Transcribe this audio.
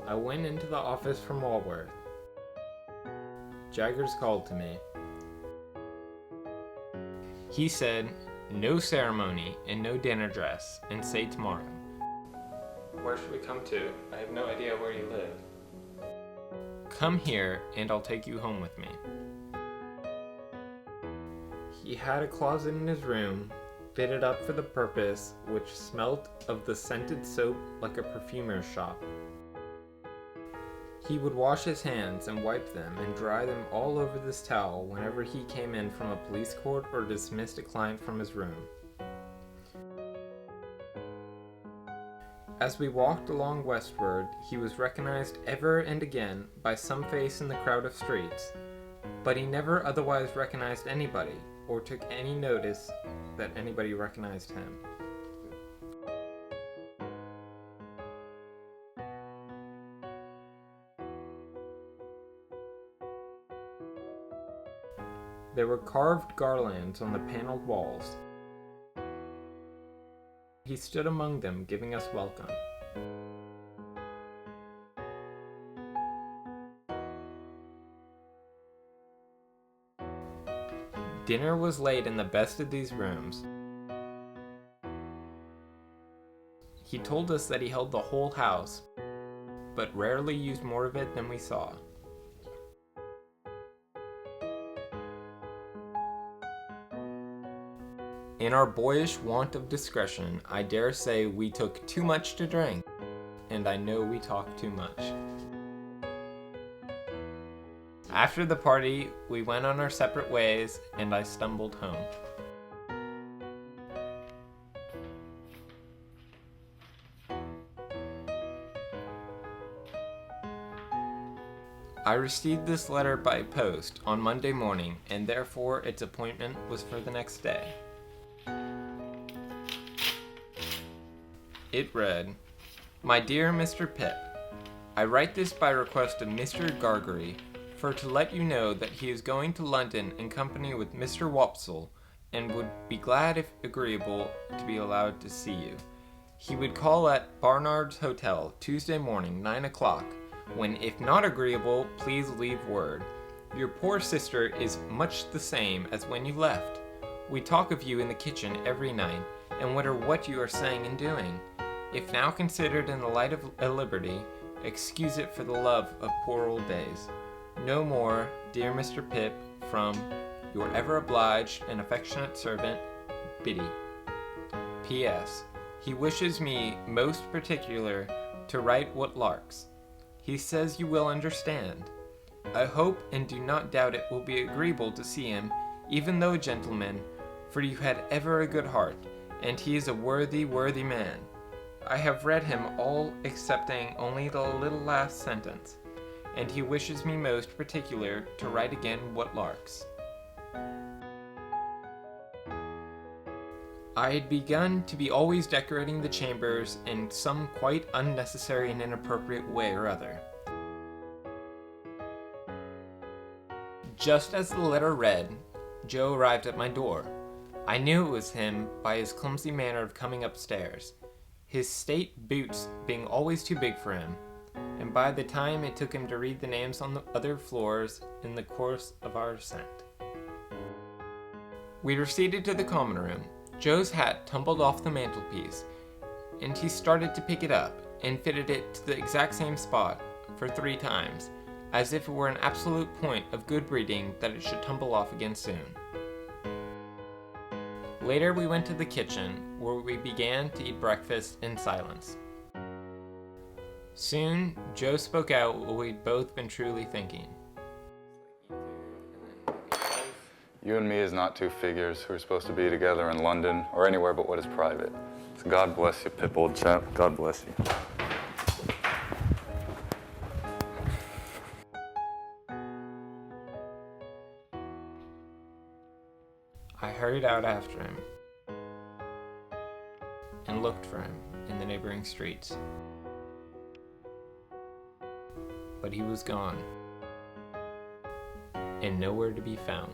I went into the office from Walworth. Jaggers called to me. He said, "No ceremony and no dinner dress, and say tomorrow." Where should we come to? I have no idea where you live. Come here, and I'll take you home with me. He had a closet in his room, fitted up for the purpose, which smelt of the scented soap like a perfumer's shop. He would wash his hands and wipe them and dry them all over this towel whenever he came in from a police court or dismissed a client from his room. As we walked along westward, he was recognized ever and again by some face in the crowd of streets, but he never otherwise recognized anybody or took any notice that anybody recognized him. There were carved garlands on the paneled walls. He stood among them, giving us welcome. Dinner was laid in the best of these rooms. He told us that he held the whole house, but rarely used more of it than we saw. In our boyish want of discretion, I dare say we took too much to drink, and I know we talked too much. After the party, we went on our separate ways, and I stumbled home. I received this letter by post on Monday morning, and therefore its appointment was for the next day. It read, "My dear Mr. Pip, I write this by request of Mr. Gargery, for to let you know that he is going to London in company with Mr. Wopsle, and would be glad if agreeable to be allowed to see you. He would call at Barnard's Hotel Tuesday morning 9 o'clock, when if not agreeable, please leave word. Your poor sister is much the same as when you left. We talk of you in the kitchen every night, and wonder what you are saying and doing. If now considered in the light of a liberty, excuse it for the love of poor old days. No more, dear Mr. Pip, from your ever obliged and affectionate servant, Biddy. P.S. He wishes me most particular to write what larks. He says you will understand. I hope and do not doubt it will be agreeable to see him, even though a gentleman, for you had ever a good heart, and he is a worthy, worthy man. I have read him all excepting only the little last sentence, and he wishes me most particular to write again what larks." I had begun to be always decorating the chambers in some quite unnecessary and inappropriate way or other. Just as the letter read, Joe arrived at my door. I knew it was him by his clumsy manner of coming upstairs, his state boots being always too big for him, and by the time it took him to read the names on the other floors in the course of our ascent. We proceeded to the common room. Joe's hat tumbled off the mantelpiece, and he started to pick it up and fitted it to the exact same spot for 3 times, as if it were an absolute point of good breeding that it should tumble off again soon. Later we went to the kitchen, where we began to eat breakfast in silence. Soon, Joe spoke out what we'd both been truly thinking. You and me is not two figures who are supposed to be together in London or anywhere but what is private. So God bless you, Pip, old chap. God bless you. I hurried out after him and looked for him in the neighboring streets. But he was gone and nowhere to be found.